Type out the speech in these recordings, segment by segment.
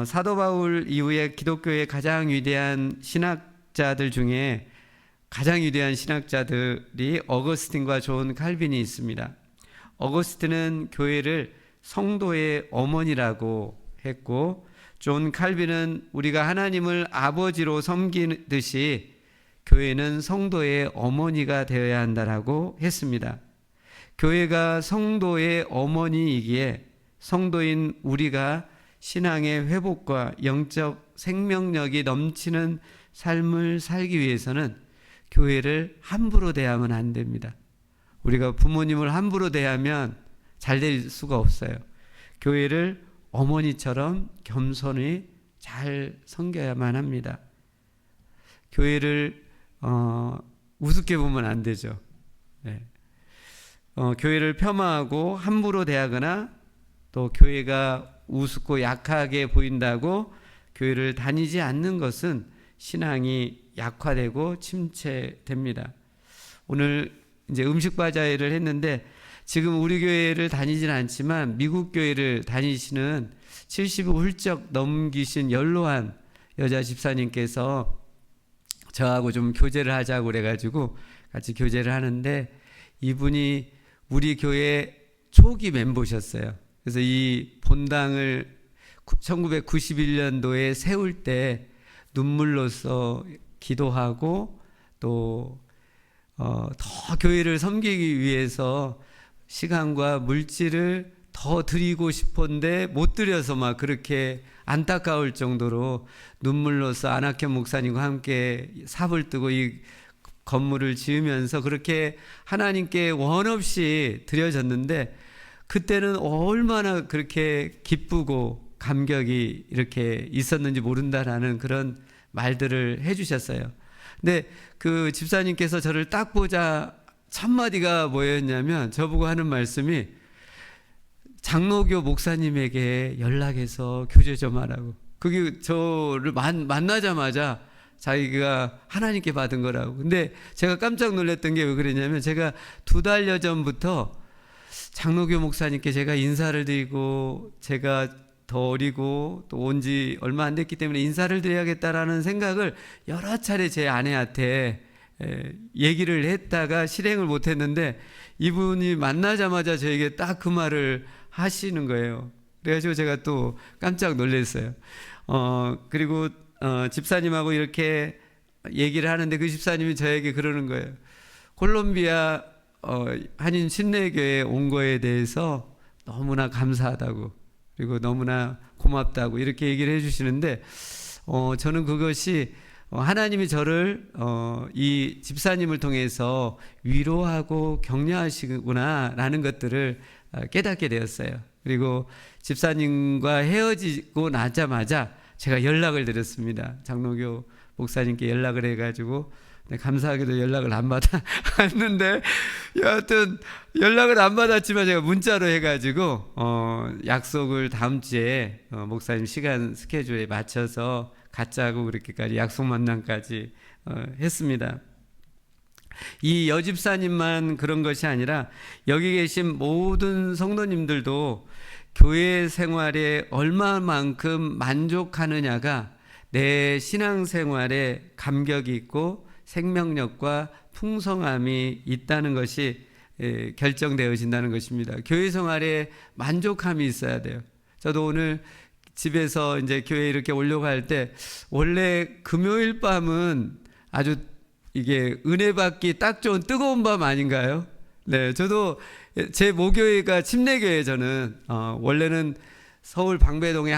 사도 바울 이후에 기독교의 가장 위대한 신학자들 중에 가장 위대한 신학자들이 어거스틴과 존 칼빈이 있습니다. 어거스틴은 교회를 성도의 어머니라고 했고, 존 칼빈은 우리가 하나님을 아버지로 섬기듯이 교회는 성도의 어머니가 되어야 한다라고 했습니다. 교회가 성도의 어머니이기에 성도인 우리가 신앙의 회복과 영적 생명력이 넘치는 삶을 살기 위해서는 교회를 함부로 대하면 안 됩니다. 우리가 부모님을 함부로 대하면 잘 될 수가 없어요. 교회를 어머니처럼 겸손히 잘 섬겨야만 합니다. 교회를 우습게 보면 안 되죠. 네. 교회를 폄하하고 함부로 대하거나 또 교회가 우습고 약하게 보인다고 교회를 다니지 않는 것은 신앙이 약화되고 침체됩니다. 오늘 이제 음식바자회를 했는데 지금 우리 교회를 다니지는 않지만 미국 교회를 다니시는 70을 훌쩍 넘기신 연로한 여자 집사님께서 저하고 좀 교제를 하자고 그래가지고 같이 교제를 하는데, 이분이 우리 교회 초기 멤버셨어요. 그래서 이 본당을 1991년도에 세울 때 눈물로써 기도하고 또 더 교회를 섬기기 위해서 시간과 물질을 더 드리고 싶은데 못 드려서 막 그렇게 안타까울 정도로 눈물로써 안학현 목사님과 함께 삽을 뜨고 이 건물을 지으면서 그렇게 하나님께 원 없이 드려졌는데, 그때는 얼마나 그렇게 기쁘고 감격이 이렇게 있었는지 모른다라는 그런 말들을 해주셨어요. 근데 그 집사님께서 저를 딱 보자 첫 마디가 뭐였냐면 저보고 하는 말씀이 장로교 목사님에게 연락해서 교제 좀 하라고. 그게 저를 만나자마자 자기가 하나님께 받은 거라고. 근데 제가 깜짝 놀랐던 게 왜 그랬냐면, 제가 2달 전부터 장로교 목사님께 제가 인사를 드리고 제가 더 어리고 또 온 지 얼마 안 됐기 때문에 인사를 드려야겠다라는 생각을 여러 차례 제 아내한테 얘기를 했다가 실행을 못 했는데, 이분이 만나자마자 저에게 딱 그 말을 하시는 거예요. 그래가지고 제가 또 깜짝 놀랐어요. 그리고 집사님하고 이렇게 얘기를 하는데 그 집사님이 저에게 그러는 거예요. 콜롬비아 한인 침례교회에 온 거에 대해서 너무나 감사하다고, 그리고 너무나 고맙다고 이렇게 얘기를 해주시는데, 저는 그것이 하나님이 저를 이 집사님을 통해서 위로하고 격려하시구나라는 것들을 깨닫게 되었어요. 그리고 집사님과 헤어지고 나자마자 제가 연락을 드렸습니다. 장로교 목사님께 연락을 해가지고, 감사하게도 연락을 안 받았는데, 여하튼 연락을 안 받았지만 제가 문자로 해가지고 약속을 다음 주에 목사님 시간 스케줄에 맞춰서 갖자고 그렇게까지 약속 만남까지 했습니다. 이 여집사님만 그런 것이 아니라 여기 계신 모든 성도님들도 교회 생활에 얼마만큼 만족하느냐가 내 신앙생활에 감격이 있고 생명력과 풍성함이 있다는 것이 결정되어진다는 것입니다. 교회 생활에 만족함이 있어야 돼요. 저도 오늘 집에서 이제 교회 이렇게 오려고 할 때, 원래 금요일 밤은 아주 이게 은혜 받기 딱 좋은 뜨거운 밤 아닌가요? 네, 저도 제 모교회가 침례교회, 저는 원래는 서울 방배동에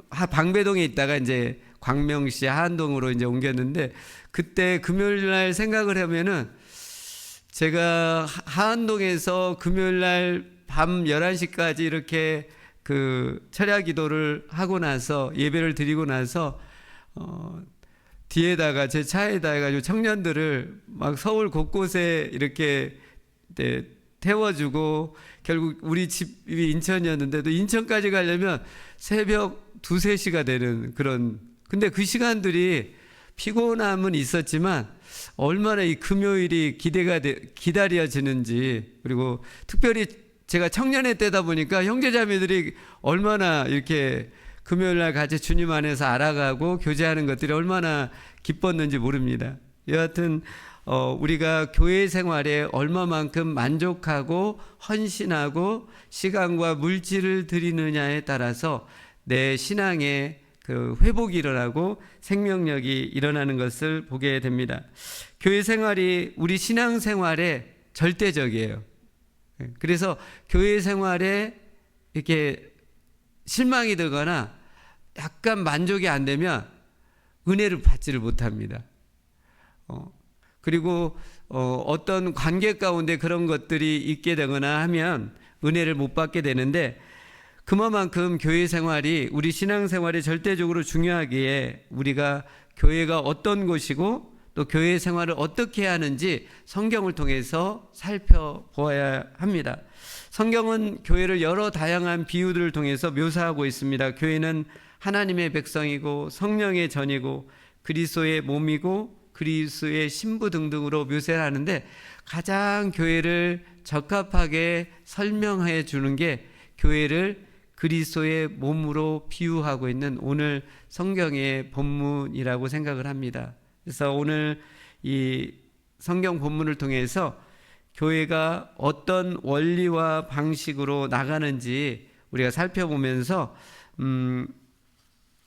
방배동에 있다가 이제 광명시 하안동으로 이제 옮겼는데, 그때 금요일 날 생각을 하면은 제가 하안동에서 금요일 날 밤 11시까지 이렇게 그 철야 기도를 하고 나서 예배를 드리고 나서 뒤에다가 제 차에다 해가지고 청년들을 막 서울 곳곳에 이렇게 태워주고, 결국 우리 집이 인천이었는데도 인천까지 가려면 새벽 2, 3시가 되는 그런, 근데 그 시간들이 피곤함은 있었지만 얼마나 이 금요일이 기다려지는지, 그리고 특별히 제가 청년회 때다 보니까 형제자매들이 얼마나 이렇게 금요일 날 같이 주님 안에서 알아가고 교제하는 것들이 얼마나 기뻤는지 모릅니다. 여하튼 우리가 교회 생활에 얼마만큼 만족하고 헌신하고 시간과 물질을 드리느냐에 따라서 내 신앙의 그 회복이 일어나고 생명력이 일어나는 것을 보게 됩니다. 교회 생활이 우리 신앙 생활에 절대적이에요. 그래서 교회 생활에 이렇게 실망이 들거나 약간 만족이 안 되면 은혜를 받지를 못합니다. 그리고 어떤 관계 가운데 그런 것들이 있게 되거나 하면 은혜를 못 받게 되는데, 그만큼 교회 생활이 우리 신앙 생활에 절대적으로 중요하기에 우리가 교회가 어떤 곳이고 또 교회 생활을 어떻게 해야 하는지 성경을 통해서 살펴보아야 합니다. 성경은 교회를 여러 다양한 비유들을 통해서 묘사하고 있습니다. 교회는 하나님의 백성이고 성령의 전이고 그리스도의 몸이고 그리스도의 신부 등등으로 묘사를 하는데, 가장 교회를 적합하게 설명해 주는 게 교회를 그리스도의 몸으로 비유하고 있는 오늘 성경의 본문이라고 생각을 합니다. 그래서 오늘 이 성경 본문을 통해서 교회가 어떤 원리와 방식으로 나가는지 우리가 살펴보면서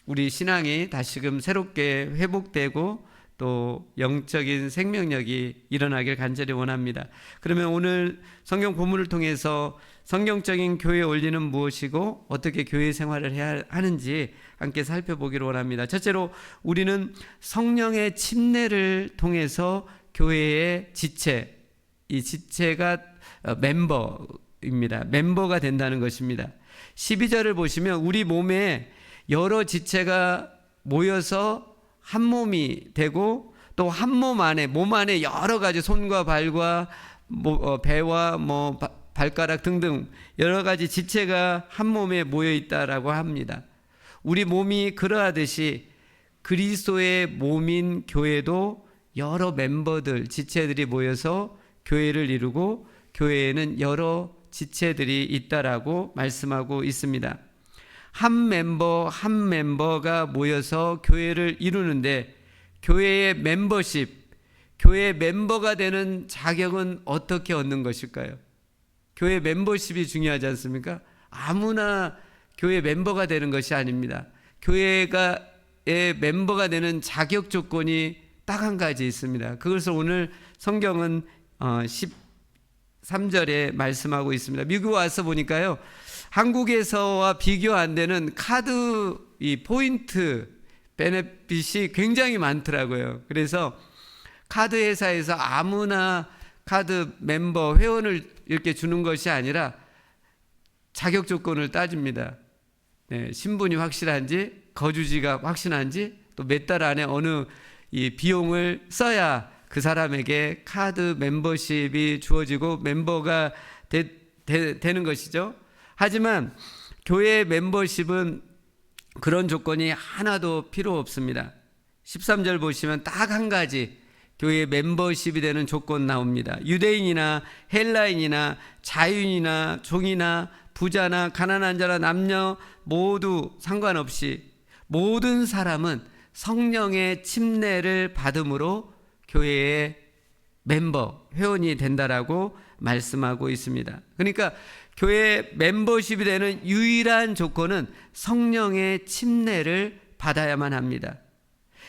우리 신앙이 다시금 새롭게 회복되고 또 영적인 생명력이 일어나길 간절히 원합니다. 그러면 오늘 성경 본문을 통해서 성경적인 교회 원리는 무엇이고 어떻게 교회 생활을 해야 하는지 함께 살펴보기를 원합니다. 첫째로 우리는 성령의 침례를 통해서 교회의 지체, 이 지체가 멤버입니다. 멤버가 된다는 것입니다. 12절을 보시면 우리 몸에 여러 지체가 모여서 한 몸이 되고 또 한 몸 안에, 몸 안에 여러 가지 손과 발과 배와 발가락 등등 여러 가지 지체가 한 몸에 모여 있다라고 합니다. 우리 몸이 그러하듯이 그리스도의 몸인 교회도 여러 멤버들, 지체들이 모여서 교회를 이루고 교회에는 여러 지체들이 있다라고 말씀하고 있습니다. 한 멤버가 모여서 교회를 이루는데 교회의 멤버십, 교회 멤버가 되는 자격은 어떻게 얻는 것일까요? 교회 멤버십이 중요하지 않습니까? 아무나 교회 멤버가 되는 것이 아닙니다. 교회의 멤버가 되는 자격 조건이 딱 한 가지 있습니다. 그것을 오늘 성경은 13절에 말씀하고 있습니다. 미국 와서 보니까요, 한국에서와 비교 안 되는 카드 이 포인트 베네핏이 굉장히 많더라고요. 그래서 카드 회사에서 아무나 카드 멤버 회원을 이렇게 주는 것이 아니라 자격 조건을 따집니다. 네, 신분이 확실한지, 거주지가 확실한지, 또 몇 달 안에 어느 이 비용을 써야 그 사람에게 카드 멤버십이 주어지고 멤버가 되는 것이죠. 하지만 교회 멤버십은 그런 조건이 하나도 필요 없습니다. 13절 보시면 딱 한 가지 교회 멤버십이 되는 조건 나옵니다. 유대인이나 헬라인이나 자유인이나 종이나 부자나 가난한 자나 남녀 모두 상관없이 모든 사람은 성령의 침례를 받음으로 교회의 멤버, 회원이 된다라고 말씀하고 있습니다. 그러니까 교회 멤버십이 되는 유일한 조건은 성령의 침례를 받아야만 합니다.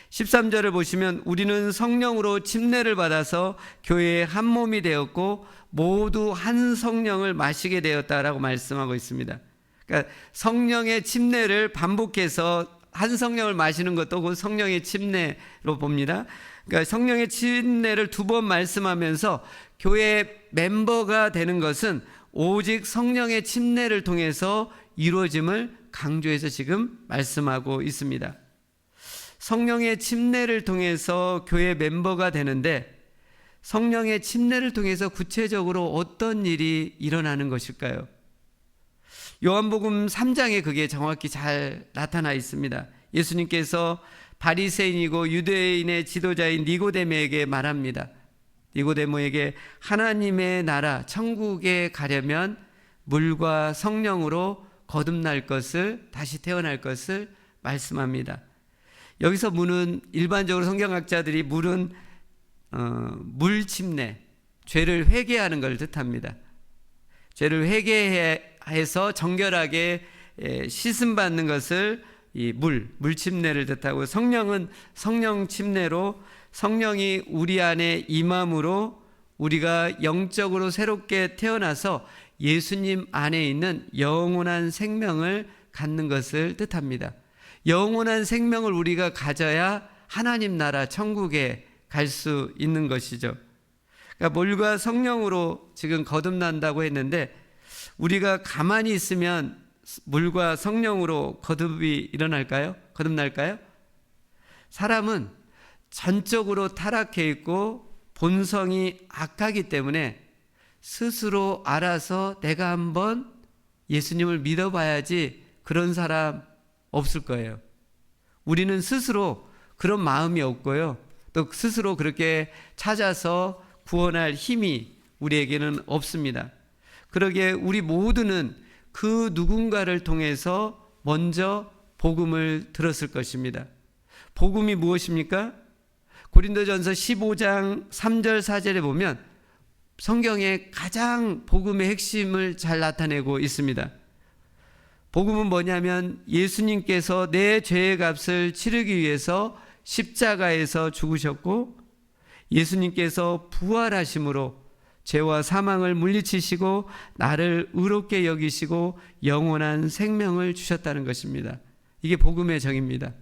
13절을 보시면 우리는 성령으로 침례를 받아서 교회의 한 몸이 되었고 모두 한 성령을 마시게 되었다라고 말씀하고 있습니다. 그러니까 성령의 침례를 반복해서 한 성령을 마시는 것도 그 성령의 침례로 봅니다. 그러니까 성령의 침례를 2번 말씀하면서 교회 멤버가 되는 것은 오직 성령의 침례를 통해서 이루어짐을 강조해서 지금 말씀하고 있습니다. 성령의 침례를 통해서 교회 멤버가 되는데 성령의 침례를 통해서 구체적으로 어떤 일이 일어나는 것일까요? 요한복음 3장에 그게 정확히 잘 나타나 있습니다. 예수님께서 바리새인이고 유대인의 지도자인 니고데모에게 말합니다. 니고데모에게 하나님의 나라 천국에 가려면 물과 성령으로 거듭날 것을, 다시 태어날 것을 말씀합니다. 여기서 물은 일반적으로 성경학자들이 물은 물침례, 죄를 회개하는 걸 뜻합니다. 죄를 회개해서 정결하게 씻음 받는 것을 이 물침례를 뜻하고, 성령은 성령 침례로 성령이 우리 안에 임함으로 우리가 영적으로 새롭게 태어나서 예수님 안에 있는 영원한 생명을 갖는 것을 뜻합니다. 영원한 생명을 우리가 가져야 하나님 나라 천국에 갈 수 있는 것이죠. 그러니까 물과 성령으로 지금 거듭난다고 했는데, 우리가 가만히 있으면 물과 성령으로 거듭이 일어날까요? 거듭날까요? 사람은 전적으로 타락해 있고 본성이 악하기 때문에 스스로 알아서 내가 한번 예수님을 믿어봐야지 그런 사람 없을 거예요. 우리는 스스로 그런 마음이 없고요, 또 스스로 그렇게 찾아서 구원할 힘이 우리에게는 없습니다. 그러기에 우리 모두는 그 누군가를 통해서 먼저 복음을 들었을 것입니다. 복음이 무엇입니까? 고린도전서 15장 3절 4절에 보면 성경에 가장 복음의 핵심을 잘 나타내고 있습니다. 복음은 뭐냐면 예수님께서 내 죄의 값을 치르기 위해서 십자가에서 죽으셨고, 예수님께서 부활하심으로 죄와 사망을 물리치시고 나를 의롭게 여기시고 영원한 생명을 주셨다는 것입니다. 이게 복음의 정의입니다.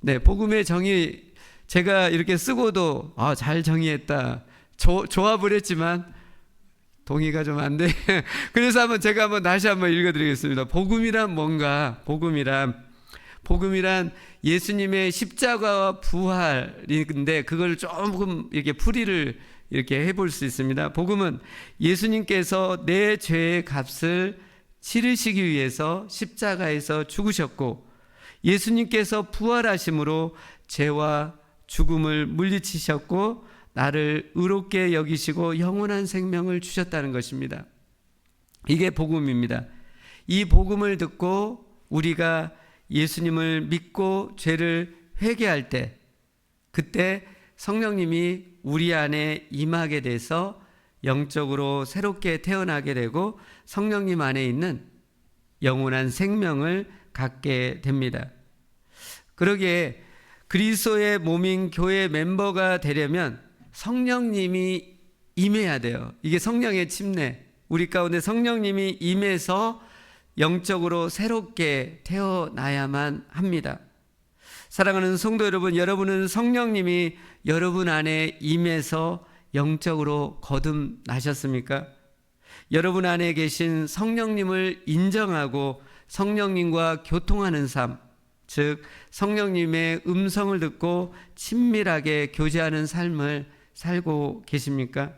네, 복음의 정의 제가 이렇게 쓰고도 잘 정의했다, 조합을 했지만 동의가 좀 안 돼. 그래서 제가 다시 한번 읽어드리겠습니다. 복음이란 뭔가? 복음이란 예수님의 십자가와 부활인데, 그걸 조금 이렇게 풀이를 이렇게 해볼 수 있습니다. 복음은 예수님께서 내 죄의 값을 치르시기 위해서 십자가에서 죽으셨고, 예수님께서 부활하심으로 죄와 죽음을 물리치셨고 나를 의롭게 여기시고 영원한 생명을 주셨다는 것입니다. 이게 복음입니다. 이 복음을 듣고 우리가 예수님을 믿고 죄를 회개할 때, 그때 성령님이 우리 안에 임하게 돼서 영적으로 새롭게 태어나게 되고 성령님 안에 있는 영원한 생명을 갖게 됩니다. 그러기에 그리스도의 몸인 교회 멤버가 되려면 성령님이 임해야 돼요. 이게 성령의 침례, 우리 가운데 성령님이 임해서 영적으로 새롭게 태어나야만 합니다. 사랑하는 성도 여러분, 여러분은 성령님이 여러분 안에 임해서 영적으로 거듭나셨습니까? 여러분 안에 계신 성령님을 인정하고 성령님과 교통하는 삶, 즉 성령님의 음성을 듣고 친밀하게 교제하는 삶을 살고 계십니까?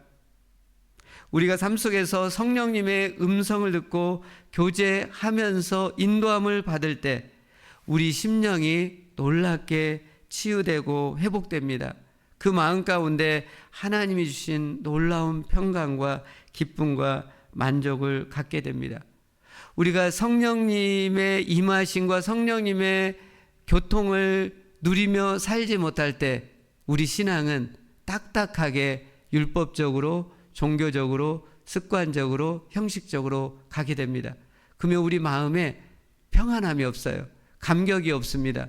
우리가 삶 속에서 성령님의 음성을 듣고 교제하면서 인도함을 받을 때 우리 심령이 놀랍게 치유되고 회복됩니다. 그 마음 가운데 하나님이 주신 놀라운 평강과 기쁨과 만족을 갖게 됩니다. 우리가 성령님의 임하심과 성령님의 교통을 누리며 살지 못할 때 우리 신앙은 딱딱하게 율법적으로, 종교적으로, 습관적으로, 형식적으로 가게 됩니다. 그러면 우리 마음에 평안함이 없어요. 감격이 없습니다.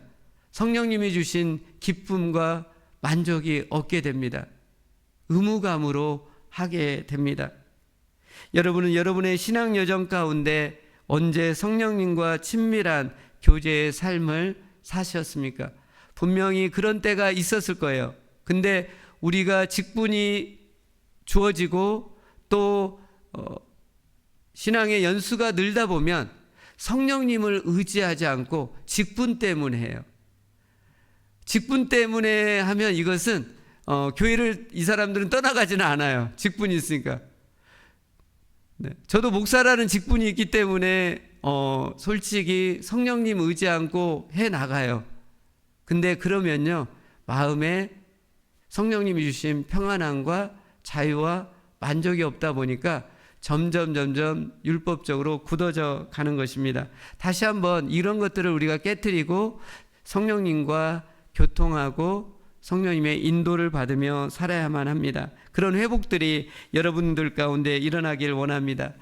성령님이 주신 기쁨과 만족이 없게 됩니다. 의무감으로 하게 됩니다. 여러분은 여러분의 신앙 여정 가운데 언제 성령님과 친밀한 교제의 삶을 사셨습니까? 분명히 그런 때가 있었을 거예요. 근데 우리가 직분이 주어지고 또 신앙의 연수가 늘다 보면 성령님을 의지하지 않고 직분 때문에 해요. 직분 때문에 하면 이것은 교회를 이 사람들은 떠나가지는 않아요. 직분이 있으니까. 네. 저도 목사라는 직분이 있기 때문에 솔직히 성령님 의지 않고 해 나가요. 근데 그러면요, 마음에 성령님이 주신 평안함과 자유와 만족이 없다 보니까 점점 율법적으로 굳어져 가는 것입니다. 다시 한번 이런 것들을 우리가 깨트리고 성령님과 교통하고 성령님의 인도를 받으며 살아야만 합니다. 그런 회복들이 여러분들 가운데 일어나길 원합니다.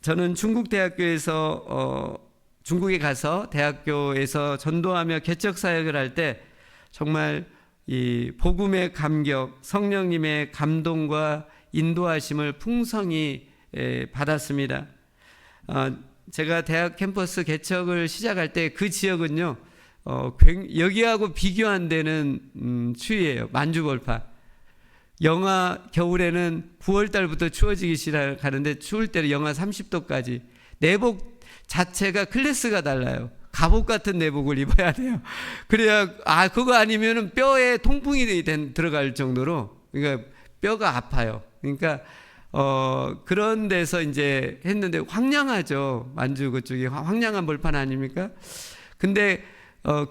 저는 중국 대학교에서 중국에 가서 대학교에서 전도하며 개척 사역을 할 때 정말 이 복음의 감격, 성령님의 감동과 인도하심을 풍성히 받았습니다. 제가 대학 캠퍼스 개척을 시작할 때 그 지역은요, 여기하고 비교 안 되는 추위예요. 만주벌파. 영하 겨울에는 9월 달부터 추워지기 시작하는데 추울 때는 영하 30도까지. 내복 자체가 클래스가 달라요. 갑옷 같은 내복을 입어야 돼요. 그래야 그거 아니면은 뼈에 통풍이 들어갈 정도로, 그러니까 뼈가 아파요. 그러니까 그런 데서 이제 했는데 황량하죠. 만주 그쪽이 황량한 벌판 아닙니까? 근데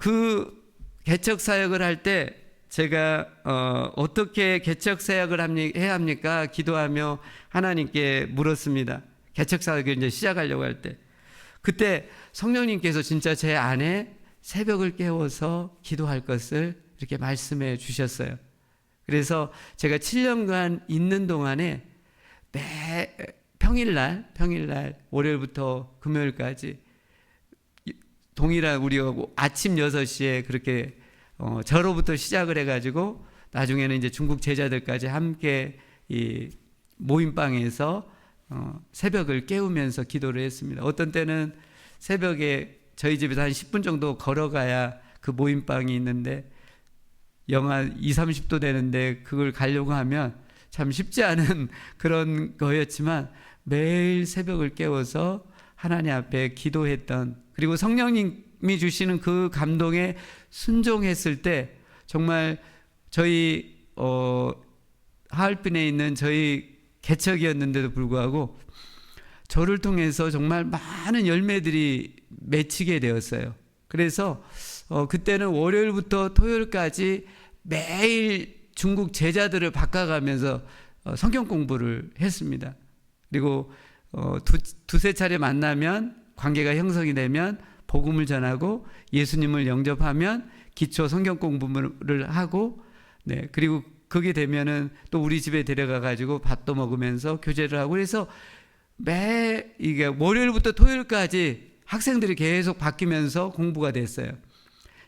그 개척 사역을 할 때 제가 어떻게 개척 사역을 해야 합니까? 기도하며 하나님께 물었습니다. 개척 사역을 이제 시작하려고 할 때, 그때 성령님께서 진짜 제 안에 새벽을 깨워서 기도할 것을 이렇게 말씀해 주셨어요. 그래서 제가 7년간 있는 동안에 매 평일날 월요일부터 금요일까지 동일한 우리가 아침 6시에 그렇게 저로부터 시작을 해가지고 나중에는 이제 중국 제자들까지 함께 이 모임방에서 새벽을 깨우면서 기도를 했습니다. 어떤 때는 새벽에 저희 집에서 한 10분 정도 걸어가야 그 모임방이 있는데 영하 20-30도 되는데 그걸 가려고 하면 참 쉽지 않은 그런 거였지만 매일 새벽을 깨워서 하나님 앞에 기도했던, 그리고 성령님이 주시는 그 감동에 순종했을 때 정말 저희 하얼빈에 있는 저희 개척이었는데도 불구하고 저를 통해서 정말 많은 열매들이 맺히게 되었어요. 그래서 그때는 월요일부터 토요일까지 매일 중국 제자들을 바꿔가면서 성경 공부를 했습니다. 그리고 두세 차례 만나면 관계가 형성이 되면 복음을 전하고 예수님을 영접하면 기초 성경 공부를 하고, 네, 그리고 그게 되면은 또 우리 집에 데려가 가지고 밥도 먹으면서 교제를 하고, 그래서 이게 월요일부터 토요일까지 학생들이 계속 바뀌면서 공부가 됐어요.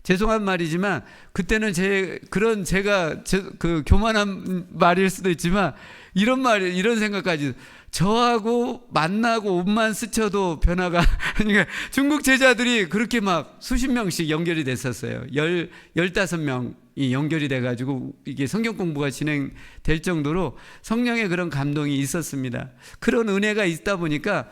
죄송한 말이지만 그때는 제가 그 교만한 말일 수도 있지만 이런 생각까지, 저하고 만나고 옷만 스쳐도 변화가 그러니까 중국 제자들이 그렇게 막 수십 명씩 연결이 됐었어요. 15명이 연결이 돼가지고 이게 성경 공부가 진행될 정도로 성령의 그런 감동이 있었습니다. 그런 은혜가 있다 보니까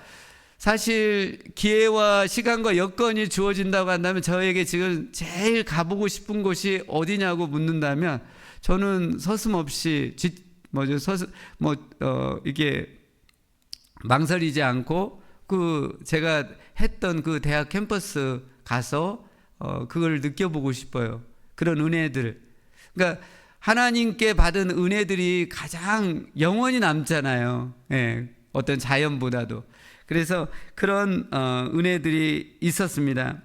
사실 기회와 시간과 여건이 주어진다고 한다면 저에게 지금 제일 가보고 싶은 곳이 어디냐고 묻는다면 저는 서슴없이 이게 망설이지 않고 제가 했던 그 대학 캠퍼스 가서 그걸 느껴보고 싶어요. 그런 은혜들. 그러니까 하나님께 받은 은혜들이 가장 영원히 남잖아요. 예, 어떤 자연보다도. 그래서 그런 은혜들이 있었습니다.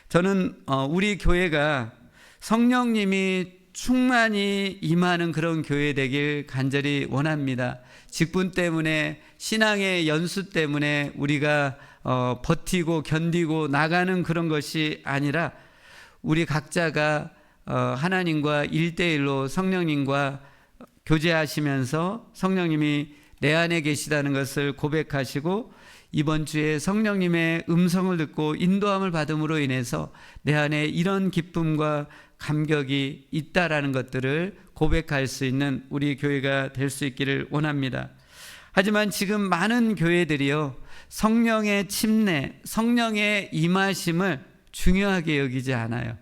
저는 우리 교회가 성령님이 충만히 임하는 그런 교회 되길 간절히 원합니다. 직분 때문에, 신앙의 연수 때문에 우리가 버티고 견디고 나가는 그런 것이 아니라 우리 각자가 하나님과 1대1로 성령님과 교제하시면서 성령님이 내 안에 계시다는 것을 고백하시고 이번 주에 성령님의 음성을 듣고 인도함을 받음으로 인해서 내 안에 이런 기쁨과 감격이 있다라는 것들을 고백할 수 있는 우리 교회가 될 수 있기를 원합니다. 하지만 지금 많은 교회들이요, 성령의 침례, 성령의 임하심을 중요하게 여기지 않아요.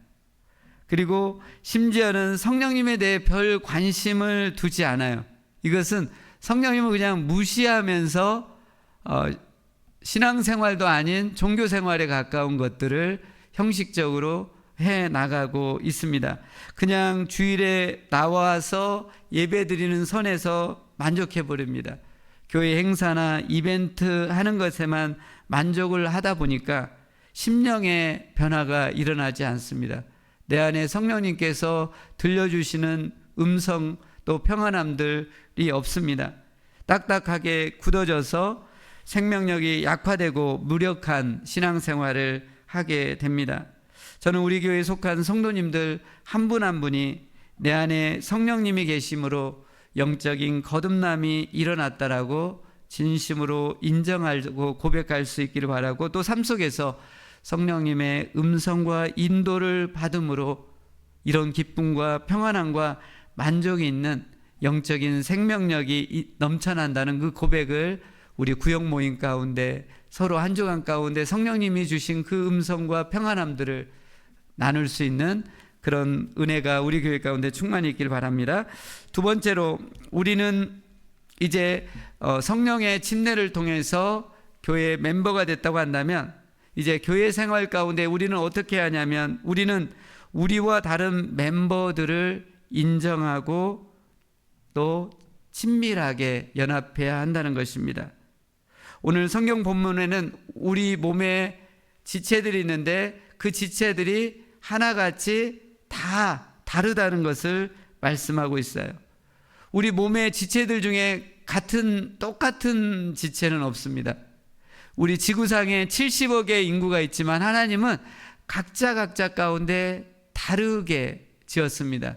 그리고 심지어는 성령님에 대해 별 관심을 두지 않아요. 이것은 성령님을 그냥 무시하면서 신앙생활도 아닌 종교생활에 가까운 것들을 형식적으로 해 나가고 있습니다. 그냥 주일에 나와서 예배 드리는 선에서 만족해 버립니다. 교회 행사나 이벤트 하는 것에만 만족을 하다 보니까 심령의 변화가 일어나지 않습니다. 내 안에 성령님께서 들려주시는 음성 또 평안함들이 없습니다. 딱딱하게 굳어져서 생명력이 약화되고 무력한 신앙생활을 하게 됩니다. 저는 우리 교회에 속한 성도님들 한 분 한 분이 내 안에 성령님이 계심으로 영적인 거듭남이 일어났다라고 진심으로 인정하고 고백할 수 있기를 바라고, 또 삶 속에서 성령님의 음성과 인도를 받음으로 이런 기쁨과 평안함과 만족이 있는 영적인 생명력이 넘쳐난다는 그 고백을 우리 구역 모임 가운데 서로 한 주간 가운데 성령님이 주신 그 음성과 평안함들을 나눌 수 있는 그런 은혜가 우리 교회 가운데 충만히 있길 바랍니다. 두 번째로, 우리는 이제 성령의 침례를 통해서 교회 멤버가 됐다고 한다면 이제 교회 생활 가운데 우리는 어떻게 하냐면, 우리는 우리와 다른 멤버들을 인정하고 또 친밀하게 연합해야 한다는 것입니다. 오늘 성경 본문에는 우리 몸에 지체들이 있는데 그 지체들이 하나같이 다 다르다는 것을 말씀하고 있어요. 우리 몸의 지체들 중에 똑같은 지체는 없습니다. 우리 지구상에 70억의 인구가 있지만 하나님은 각자 가운데 다르게 지었습니다.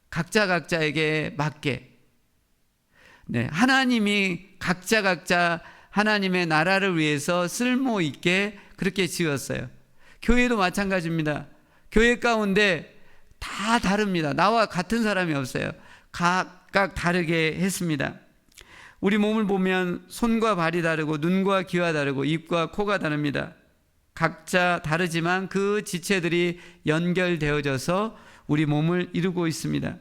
각자에게 맞게. 네, 하나님이 각자 하나님의 나라를 위해서 쓸모 있게 그렇게 지었어요. 교회도 마찬가지입니다. 교회 가운데 다 다릅니다. 나와 같은 사람이 없어요. 각각 다르게 했습니다. 우리 몸을 보면 손과 발이 다르고 눈과 귀가 다르고 입과 코가 다릅니다. 각자 다르지만 그 지체들이 연결되어져서 우리 몸을 이루고 있습니다.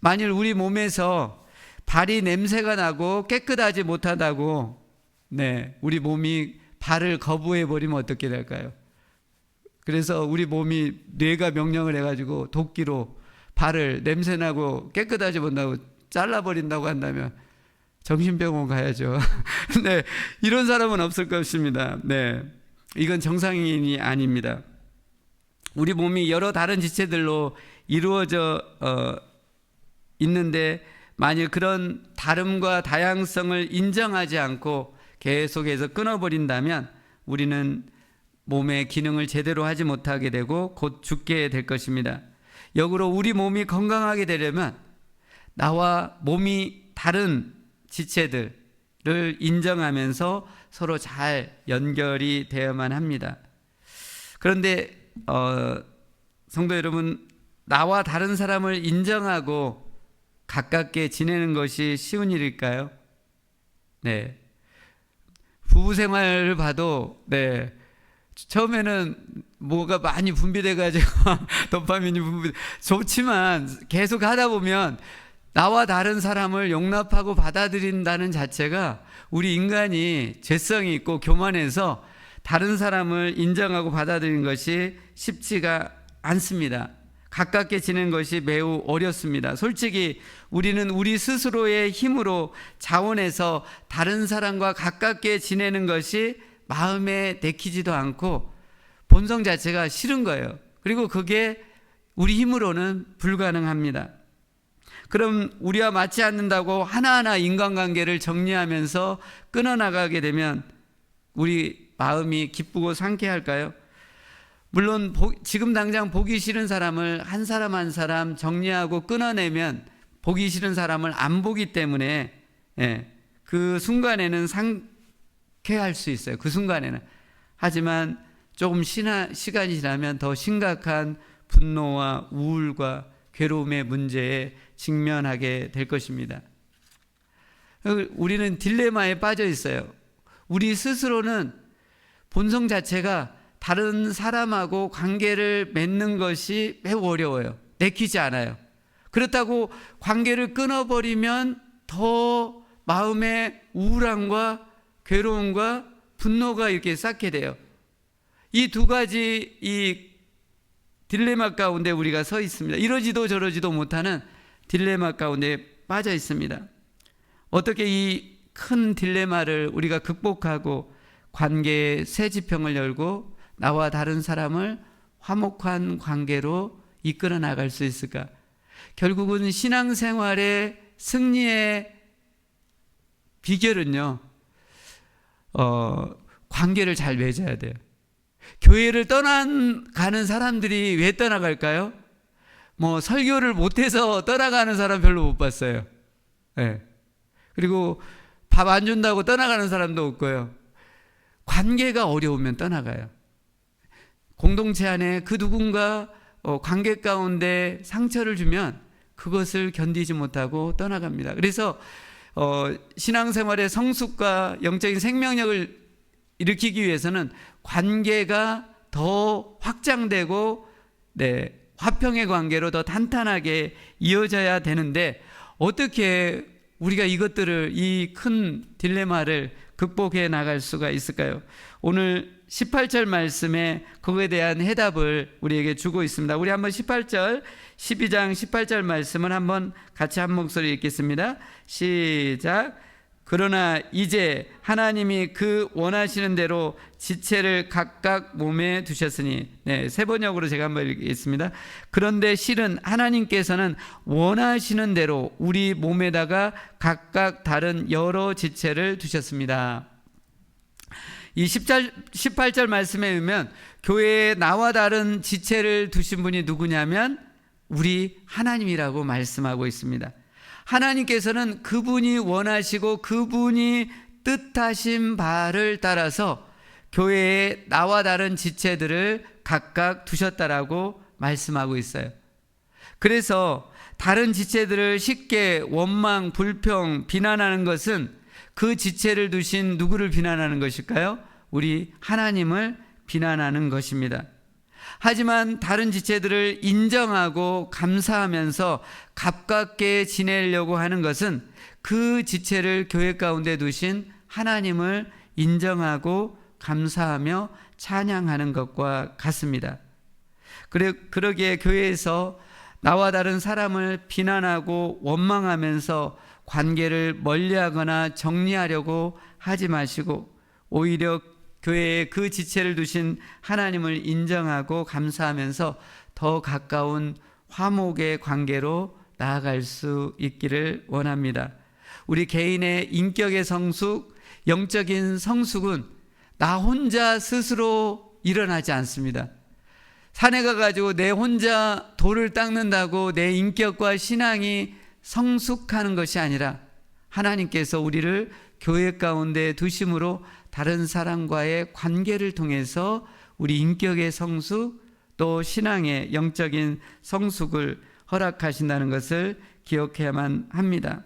만일 우리 몸에서 발이 냄새가 나고 깨끗하지 못하다고 우리 몸이 발을 거부해 버리면 어떻게 될까요? 그래서 우리 몸이 뇌가 명령을 해가지고 도끼로 발을 냄새나고 깨끗하지 못하고 잘라버린다고 한다면 정신병원 가야죠. 네, 이런 사람은 없을 것입니다. 네, 이건 정상인이 아닙니다. 우리 몸이 여러 다른 지체들로 이루어져 있는데 만일 그런 다름과 다양성을 인정하지 않고 계속해서 끊어버린다면 우리는 몸의 기능을 제대로 하지 못하게 되고 곧 죽게 될 것입니다. 역으로 우리 몸이 건강하게 되려면 나와 몸이 다른 지체들을 인정하면서 서로 잘 연결이 되어야만 합니다. 그런데 성도 여러분, 나와 다른 사람을 인정하고 가깝게 지내는 것이 쉬운 일일까요? 네. 부부 생활을 봐도 처음에는 뭐가 많이 분비돼가지고 도파민이 좋지만 계속 하다 보면 나와 다른 사람을 용납하고 받아들인다는 자체가 우리 인간이 죄성이 있고 교만해서 다른 사람을 인정하고 받아들이는 것이 쉽지가 않습니다. 가깝게 지내는 것이 매우 어렵습니다. 솔직히 우리는 우리 스스로의 힘으로 자원해서 다른 사람과 가깝게 지내는 것이 마음에 내키지도 않고 본성 자체가 싫은 거예요. 그리고 그게 우리 힘으로는 불가능합니다. 그럼 우리와 맞지 않는다고 하나하나 인간관계를 정리하면서 끊어나가게 되면 우리 마음이 기쁘고 상쾌할까요? 물론 지금 당장 보기 싫은 사람을 한 사람 한 사람 정리하고 끊어내면 보기 싫은 사람을 안 보기 때문에 그 순간에는 상쾌할 수 있어요. 그 순간에는. 하지만 조금 시간이 지나면 더 심각한 분노와 우울과 괴로움의 문제에 직면하게 될 것입니다. 우리는 딜레마에 빠져 있어요. 우리 스스로는 본성 자체가 다른 사람하고 관계를 맺는 것이 매우 어려워요. 내키지 않아요. 그렇다고 관계를 끊어버리면 더 마음의 우울함과 괴로움과 분노가 이렇게 쌓게 돼요. 이 두 가지 이 딜레마 가운데 우리가 서 있습니다. 이러지도 저러지도 못하는 딜레마 가운데 빠져 있습니다. 어떻게 이 큰 딜레마를 우리가 극복하고 관계의 새 지평을 열고 나와 다른 사람을 화목한 관계로 이끌어 나갈 수 있을까? 결국은 신앙생활의 승리의 비결은요, 관계를 잘 맺어야 돼요. 교회를 떠나가는 사람들이 왜 떠나갈까요? 뭐 설교를 못해서 떠나가는 사람 별로 못 봤어요. 네. 그리고 밥 안 준다고 떠나가는 사람도 없고요. 관계가 어려우면 떠나가요. 공동체 안에 그 누군가 관계 가운데 상처를 주면 그것을 견디지 못하고 떠나갑니다. 그래서 신앙생활의 성숙과 영적인 생명력을 일으키기 위해서는 관계가 더 확장되고 화평의 관계로 더 탄탄하게 이어져야 되는데, 어떻게 우리가 이것들을, 이 큰 딜레마를 극복해 나갈 수가 있을까요? 오늘 18절 말씀에 그거에 대한 해답을 우리에게 주고 있습니다. 우리 한번 18절, 12장 18절 말씀을 한번 같이 한 목소리 읽겠습니다. 시작. 그러나 이제 하나님이 그 원하시는 대로 지체를 각각 몸에 두셨으니, 세 번역으로 제가 한번 읽겠습니다. 그런데 실은 하나님께서는 원하시는 대로 우리 몸에다가 각각 다른 여러 지체를 두셨습니다. 이 18절 말씀에 보면 교회에 나와 다른 지체를 두신 분이 누구냐면 우리 하나님이라고 말씀하고 있습니다. 하나님께서는 그분이 원하시고 그분이 뜻하신 바를 따라서 교회에 나와 다른 지체들을 각각 두셨다라고 말씀하고 있어요. 그래서 다른 지체들을 쉽게 원망, 불평, 비난하는 것은 그 지체를 두신 누구를 비난하는 것일까요? 우리 하나님을 비난하는 것입니다. 하지만 다른 지체들을 인정하고 감사하면서 가깝게 지내려고 하는 것은 그 지체를 교회 가운데 두신 하나님을 인정하고 감사하며 찬양하는 것과 같습니다. 그러기에 교회에서 나와 다른 사람을 비난하고 원망하면서 관계를 멀리하거나 정리하려고 하지 마시고, 오히려 교회에 그 지체를 두신 하나님을 인정하고 감사하면서 더 가까운 화목의 관계로 나아갈 수 있기를 원합니다. 우리 개인의 인격의 성숙, 영적인 성숙은 나 혼자 스스로 일어나지 않습니다. 산에 가가지고 내 혼자 돌을 닦는다고 내 인격과 신앙이 성숙하는 것이 아니라 하나님께서 우리를 교회 가운데 두심으로 다른 사람과의 관계를 통해서 우리 인격의 성숙, 또 신앙의 영적인 성숙을 허락하신다는 것을 기억해야만 합니다.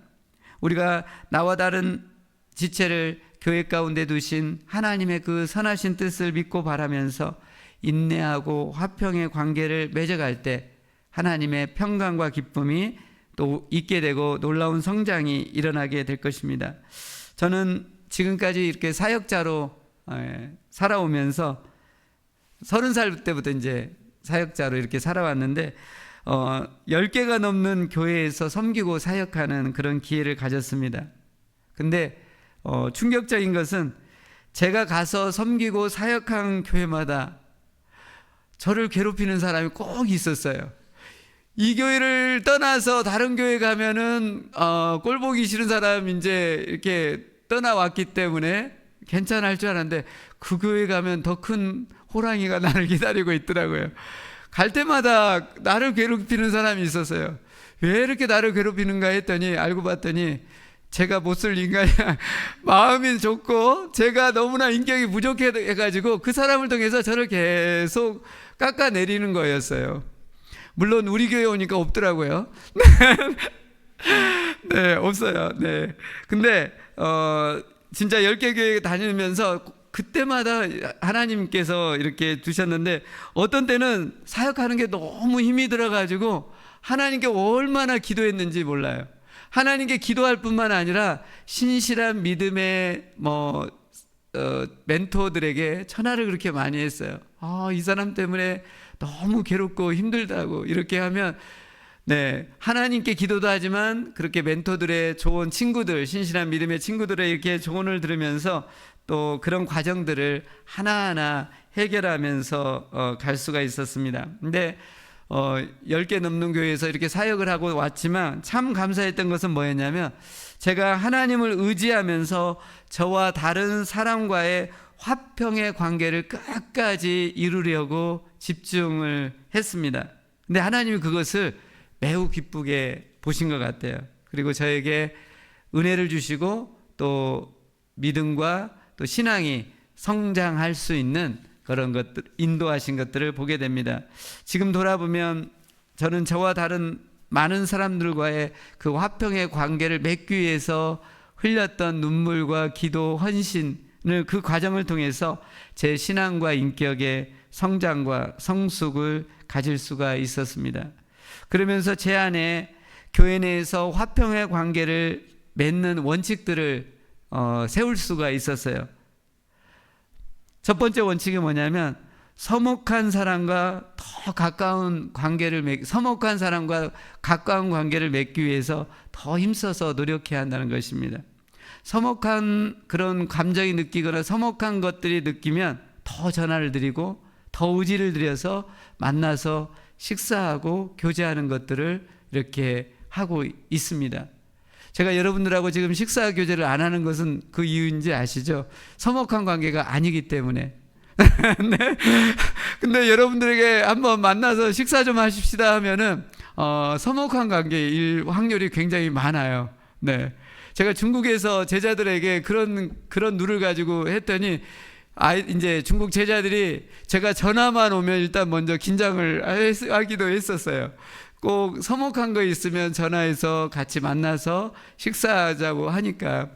우리가 나와 다른 지체를 교회 가운데 두신 하나님의 그 선하신 뜻을 믿고 바라면서 인내하고 화평의 관계를 맺어갈 때 하나님의 평강과 기쁨이 또 있게 되고 놀라운 성장이 일어나게 될 것입니다. 저는 지금까지 이렇게 사역자로 살아오면서 30살 때부터 이제 사역자로 이렇게 살아왔는데 10개가 넘는 교회에서 섬기고 사역하는 그런 기회를 가졌습니다. 근데 충격적인 것은 제가 가서 섬기고 사역한 교회마다 저를 괴롭히는 사람이 꼭 있었어요. 이 교회를 떠나서 다른 교회 가면은 꼴 보기 싫은 사람 이제 이렇게 떠나왔기 때문에 괜찮을 줄 알았는데 그 교회 가면 더 큰 호랑이가 나를 기다리고 있더라고요. 갈 때마다 나를 괴롭히는 사람이 있었어요. 왜 이렇게 나를 괴롭히는가 했더니 알고 봤더니 제가 못쓸 인간이 마음이 좋고 제가 너무나 인격이 부족해가지고 그 사람을 통해서 저를 계속 깎아내리는 거였어요. 물론 우리 교회 오니까 없더라고요. 네, 없어요. 네. 근데 진짜 10개 교회 다니면서 그때마다 하나님께서 이렇게 두셨는데 어떤 때는 사역하는 게 너무 힘이 들어가지고 하나님께 얼마나 기도했는지 몰라요. 하나님께 기도할 뿐만 아니라 신실한 믿음의 멘토들에게 전화를 그렇게 많이 했어요. 이 사람 때문에 너무 괴롭고 힘들다고 이렇게 하면 네, 하나님께 기도도 하지만 그렇게 멘토들의 조언, 친구들, 신실한 믿음의 친구들의 이렇게 조언을 들으면서 또 그런 과정들을 하나하나 해결하면서 갈 수가 있었습니다. 근데 10개 넘는 교회에서 이렇게 사역을 하고 왔지만 참 감사했던 것은 뭐였냐면, 제가 하나님을 의지하면서 저와 다른 사람과의 화평의 관계를 끝까지 이루려고 집중을 했습니다. 근데 하나님이 그것을 매우 기쁘게 보신 것 같아요. 그리고 저에게 은혜를 주시고 또 믿음과 또 신앙이 성장할 수 있는 그런 것들, 인도하신 것들을 보게 됩니다. 지금 돌아보면 저는 저와 다른 많은 사람들과의 그 화평의 관계를 맺기 위해서 흘렸던 눈물과 기도, 헌신을, 그 과정을 통해서 제 신앙과 인격의 성장과 성숙을 가질 수가 있었습니다. 그러면서 제 안에 교회 내에서 화평의 관계를 맺는 원칙들을 세울 수가 있었어요. 첫 번째 원칙이 뭐냐면, 서먹한 사람과 더 가까운 관계를 서먹한 사람과 가까운 관계를 맺기 위해서 더 힘써서 노력해야 한다는 것입니다. 서먹한 그런 감정이 느끼거나 서먹한 것들이 느끼면 더 전화를 드리고 더 의지를 들여서 만나서 식사하고 교제하는 것들을 이렇게 하고 있습니다. 제가 여러분들하고 지금 식사 교제를 안 하는 것은 그 이유인지 아시죠? 서먹한 관계가 아니기 때문에. 네. 근데 여러분들에게 한번 만나서 식사 좀 하십시다 하면은 서먹한 관계일 확률이 굉장히 많아요. 네. 제가 중국에서 제자들에게 그런 룰을 가지고 했더니, 이제 중국 제자들이 제가 전화만 오면 일단 먼저 긴장을 하기도 했었어요. 꼭 서먹한 거 있으면 전화해서 같이 만나서 식사하자고 하니까.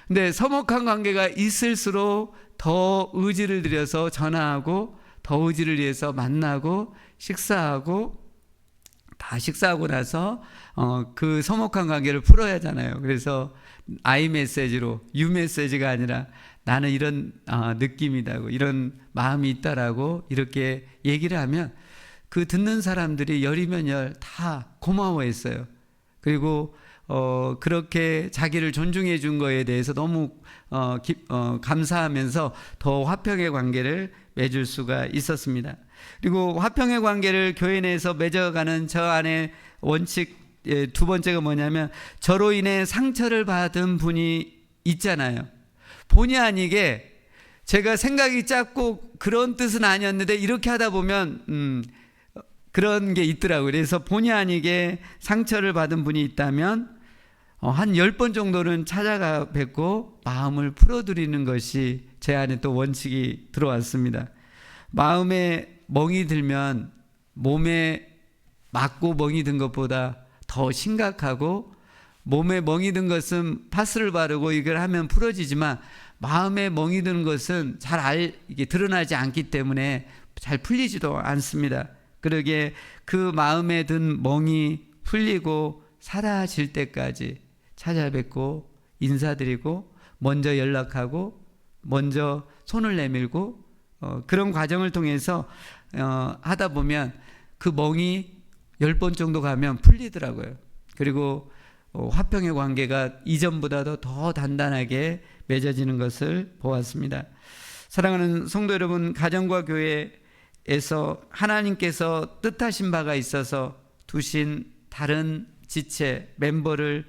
근데 서먹한 관계가 있을수록 더 의지를 들여서 전화하고 더 의지를 위해서 만나고 식사하고, 다 식사하고 나서 그 서먹한 관계를 풀어야 하잖아요. 그래서 I 메시지로, U 메시지가 아니라 나는 이런 느낌이다고, 이런 마음이 있다라고 이렇게 얘기를 하면 그 듣는 사람들이 열이면 열 다 고마워했어요. 그리고 그렇게 자기를 존중해 준 거에 대해서 너무 감사하면서 더 화평의 관계를 맺을 수가 있었습니다. 그리고 화평의 관계를 교회 내에서 맺어가는 저 안에 원칙 두 번째가 뭐냐면, 저로 인해 상처를 받은 분이 있잖아요. 본의 아니게 제가 생각이 짧고 그런 뜻은 아니었는데 이렇게 하다 보면 그런 게 있더라고요. 그래서 본의 아니게 상처를 받은 분이 있다면 한 10번 정도는 찾아가 뵙고 마음을 풀어드리는 것이 제 안에 또 원칙이 들어왔습니다. 마음에 멍이 들면 몸에 맞고 멍이 든 것보다 더 심각하고, 몸에 멍이 든 것은 파스를 바르고 이걸 하면 풀어지지만 마음에 멍이 든 것은 이게 드러나지 않기 때문에 잘 풀리지도 않습니다. 그러기에 그 마음에 든 멍이 풀리고 사라질 때까지 찾아뵙고 인사드리고 먼저 연락하고 먼저 손을 내밀고 그런 과정을 통해서 하다 보면 그 멍이 10번 정도 가면 풀리더라고요. 그리고 화평의 관계가 이전보다도 더 단단하게 맺어지는 것을 보았습니다. 사랑하는 성도 여러분, 가정과 교회에서 하나님께서 뜻하신 바가 있어서 두신 다른 지체, 멤버를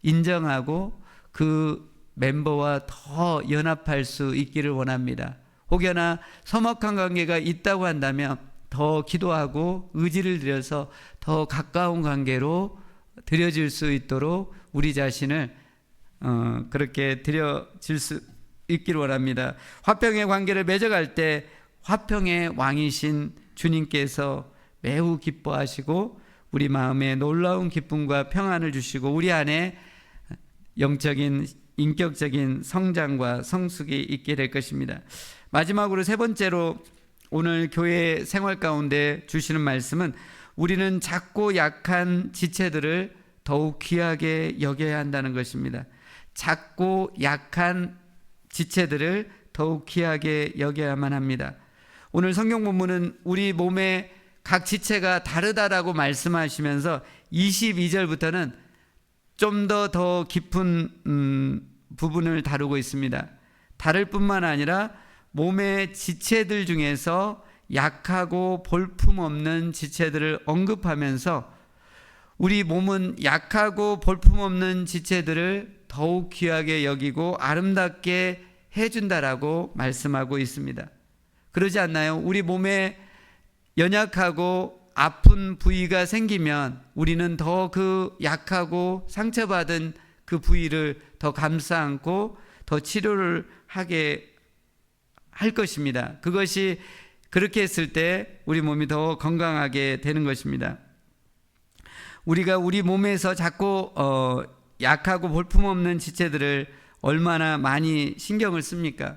인정하고 그 멤버와 더 연합할 수 있기를 원합니다. 혹여나 서먹한 관계가 있다고 한다면 더 기도하고 의지를 들여서 더 가까운 관계로 들여질 수 있도록 우리 자신을 그렇게 들여질 수 있기를 원합니다. 화평의 관계를 맺어갈 때 화평의 왕이신 주님께서 매우 기뻐하시고 우리 마음에 놀라운 기쁨과 평안을 주시고 우리 안에 영적인 인격적인 성장과 성숙이 있게 될 것입니다. 마지막으로 세 번째로 오늘 교회 생활 가운데 주시는 말씀은, 우리는 작고 약한 지체들을 더욱 귀하게 여겨야 한다는 것입니다. 작고 약한 지체들을 더욱 귀하게 여겨야만 합니다. 오늘 성경 본문은 우리 몸의 각 지체가 다르다라고 말씀하시면서 22절부터는 좀 더 깊은 부분을 다루고 있습니다. 다를 뿐만 아니라 몸의 지체들 중에서 약하고 볼품없는 지체들을 언급하면서 우리 몸은 약하고 볼품없는 지체들을 더욱 귀하게 여기고 아름답게 해준다라고 말씀하고 있습니다. 그러지 않나요? 우리 몸에 연약하고 아픈 부위가 생기면 우리는 더 그 약하고 상처받은 그 부위를 더 감싸 안고 더 치료를 하게 할 것입니다. 그것이 그렇게 했을 때 우리 몸이 더 건강하게 되는 것입니다. 우리가 우리 몸에서 자꾸 약하고 볼품없는 지체들을 얼마나 많이 신경을 씁니까?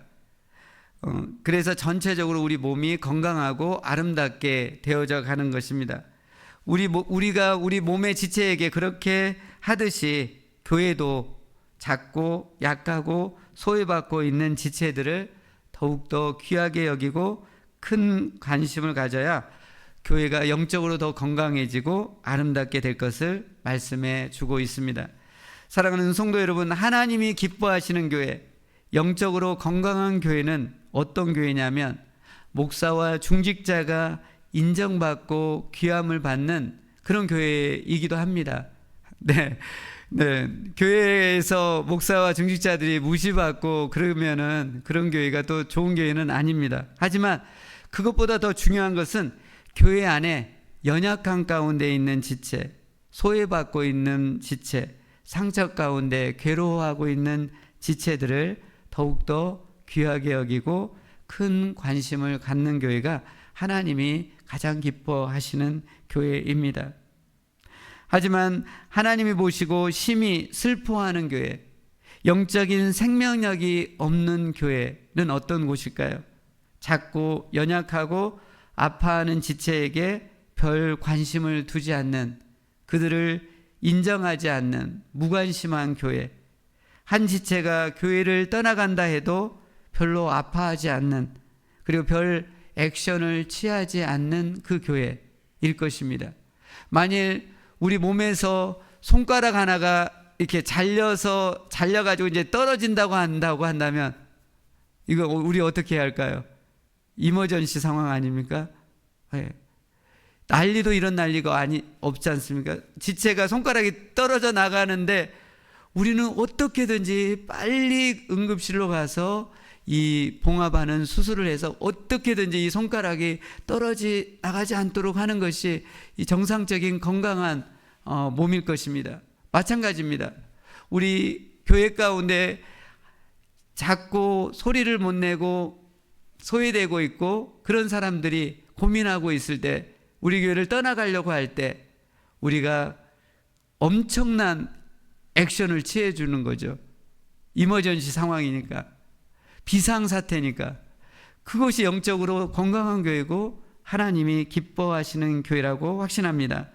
그래서 전체적으로 우리 몸이 건강하고 아름답게 되어져 가는 것입니다. 우리가 우리 몸의 지체에게 그렇게 하듯이 교회도 작고 약하고 소외받고 있는 지체들을 더욱더 귀하게 여기고 큰 관심을 가져야 교회가 영적으로 더 건강해지고 아름답게 될 것을 말씀해 주고 있습니다. 사랑하는 성도 여러분, 하나님이 기뻐하시는 교회, 영적으로 건강한 교회는 어떤 교회냐면 목사와 중직자가 인정받고 귀함을 받는 그런 교회이기도 합니다. 네. 교회에서 목사와 중직자들이 무시받고 그러면은 그런 교회가 또 좋은 교회는 아닙니다. 하지만 그것보다 더 중요한 것은 교회 안에 연약한 가운데 있는 지체, 소외받고 있는 지체, 상처 가운데 괴로워하고 있는 지체들을 더욱더 귀하게 여기고 큰 관심을 갖는 교회가 하나님이 가장 기뻐하시는 교회입니다. 하지만 하나님이 보시고 심히 슬퍼하는 교회, 영적인 생명력이 없는 교회는 어떤 곳일까요? 작고 연약하고 아파하는 지체에게 별 관심을 두지 않는, 그들을 인정하지 않는 무관심한 교회, 한 지체가 교회를 떠나간다 해도 별로 아파하지 않는, 그리고 별 액션을 취하지 않는 그 교회일 것입니다. 만일 우리 몸에서 손가락 하나가 이렇게 잘려가지고 이제 떨어진다고 한다면 이거 우리 어떻게 해야 할까요? 이머전시 상황 아닙니까? 네. 난리도 이런 난리가 없지 않습니까? 지체가 손가락이 떨어져 나가는데 우리는 어떻게든지 빨리 응급실로 가서 이 봉합하는 수술을 해서 어떻게든지 이 손가락이 나가지 않도록 하는 것이 이 정상적인 건강한 몸일 것입니다. 마찬가지입니다. 우리 교회 가운데 작고 소리를 못 내고 소외되고 있고 그런 사람들이 고민하고 있을 때, 우리 교회를 떠나가려고 할 때 우리가 엄청난 액션을 취해 주는 거죠. 이머전시 상황이니까, 비상사태니까. 그것이 영적으로 건강한 교회고 하나님이 기뻐하시는 교회라고 확신합니다.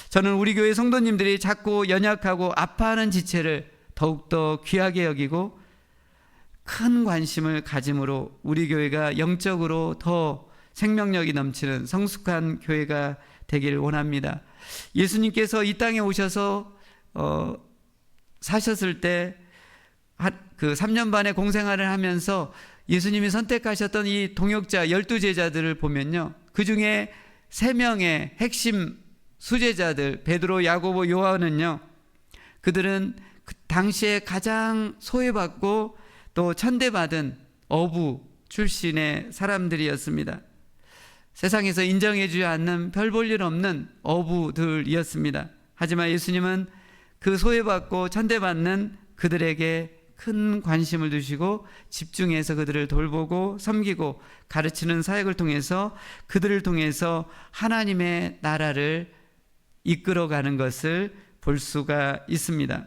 저는 우리 교회 성도님들이 자꾸 연약하고 아파하는 지체를 더욱더 귀하게 여기고 큰 관심을 가짐으로 우리 교회가 영적으로 더 생명력이 넘치는 성숙한 교회가 되기를 원합니다. 예수님께서 이 땅에 오셔서 사셨을 때 그 3년 반의 공생활을 하면서 예수님이 선택하셨던 이 동역자 12제자들을 보면요, 그 중에 3명의 핵심 수제자들 베드로, 야고보, 요한은요, 그들은 그 당시에 가장 소외받고 또 천대받은 어부 출신의 사람들이었습니다. 세상에서 인정해주지 않는 별 볼 일 없는 어부들이었습니다. 하지만 예수님은 그 소외받고 천대받는 그들에게 큰 관심을 두시고 집중해서 그들을 돌보고 섬기고 가르치는 사역을 통해서 그들을 통해서 하나님의 나라를 이끌어가는 것을 볼 수가 있습니다.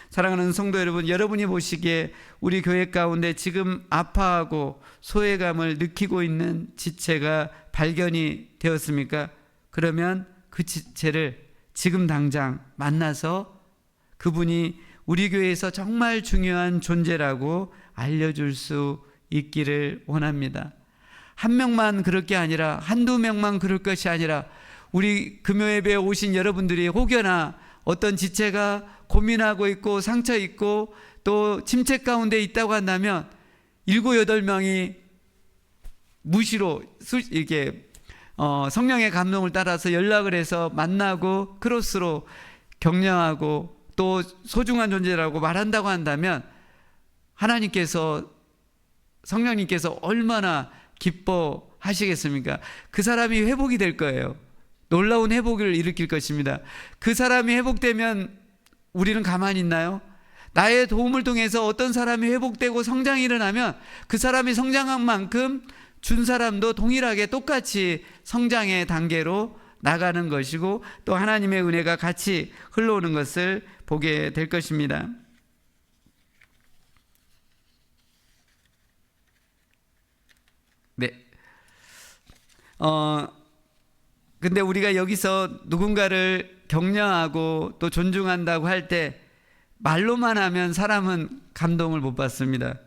사랑하는 성도 여러분, 여러분이 보시기에 우리 교회 가운데 지금 아파하고 소외감을 느끼고 있는 지체가 발견이 되었습니까? 그러면 그 지체를 지금 당장 만나서 그분이 우리 교회에서 정말 중요한 존재라고 알려줄 수 있기를 원합니다. 한 명만 그럴 게 아니라, 한두 명만 그럴 것이 아니라 우리 금요예배에 오신 여러분들이 혹여나 어떤 지체가 고민하고 있고 상처 있고 또 침체 가운데 있다고 한다면 7, 8명이 무시로 이렇게 성령의 감동을 따라서 연락을 해서 만나고 크로스로 격려하고 또 소중한 존재라고 말한다고 한다면 하나님께서 성령님께서 얼마나 기뻐하시겠습니까? 그 사람이 회복이 될 거예요. 놀라운 회복을 일으킬 것입니다. 그 사람이 회복되면 우리는 가만히 있나요? 나의 도움을 통해서 어떤 사람이 회복되고 성장이 일어나면 그 사람이 성장한 만큼 준 사람도 동일하게 똑같이 성장의 단계로 나가는 것이고 또 하나님의 은혜가 같이 흘러오는 것을 보게 될 것입니다. 네. 근데 우리가 여기서 누군가를 격려하고 또 존중한다고 할 때 말로만 하면 사람은 감동을 못 받습니다.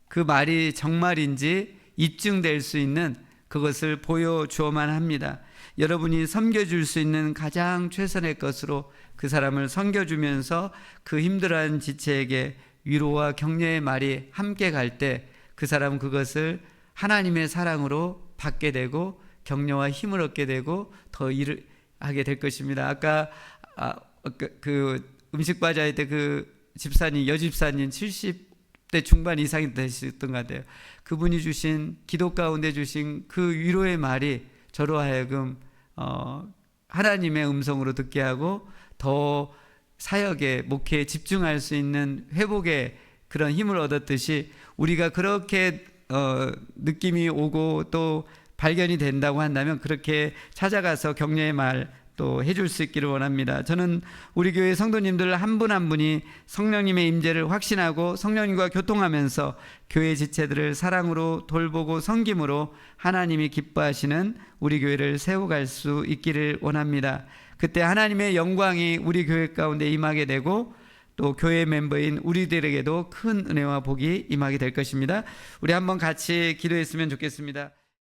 그 말이 정말인지 입증될 수 있는 그것을 보여주어만 합니다. 여러분이 섬겨줄 수 있는 가장 최선의 것으로 그 사람을 섬겨주면서 그 힘들어하는 지체에게 위로와 격려의 말이 함께 갈 때 그 사람은 그것을 하나님의 사랑으로 받게 되고 격려와 힘을 얻게 되고 더 일을 하게 될 것입니다. 아까 그 음식 바자회 때 그 집사님, 여집사님 70대 중반 이상이 되셨던 것 같아요. 그분이 주신 기도 가운데 주신 그 위로의 말이 저로 하여금 하나님의 음성으로 듣게 하고 더 사역에 목회에 집중할 수 있는 회복의 그런 힘을 얻었듯이 우리가 그렇게 느낌이 오고 또 발견이 된다고 한다면 그렇게 찾아가서 격려의 말 또 해줄 수 있기를 원합니다. 저는 우리 교회 성도님들 한 분 한 분이 성령님의 임재를 확신하고 성령님과 교통하면서 교회 지체들을 사랑으로 돌보고 섬김으로 하나님이 기뻐하시는 우리 교회를 세워갈 수 있기를 원합니다. 그때 하나님의 영광이 우리 교회 가운데 임하게 되고 또 교회 멤버인 우리들에게도 큰 은혜와 복이 임하게 될 것입니다. 우리 한번 같이 기도했으면 좋겠습니다.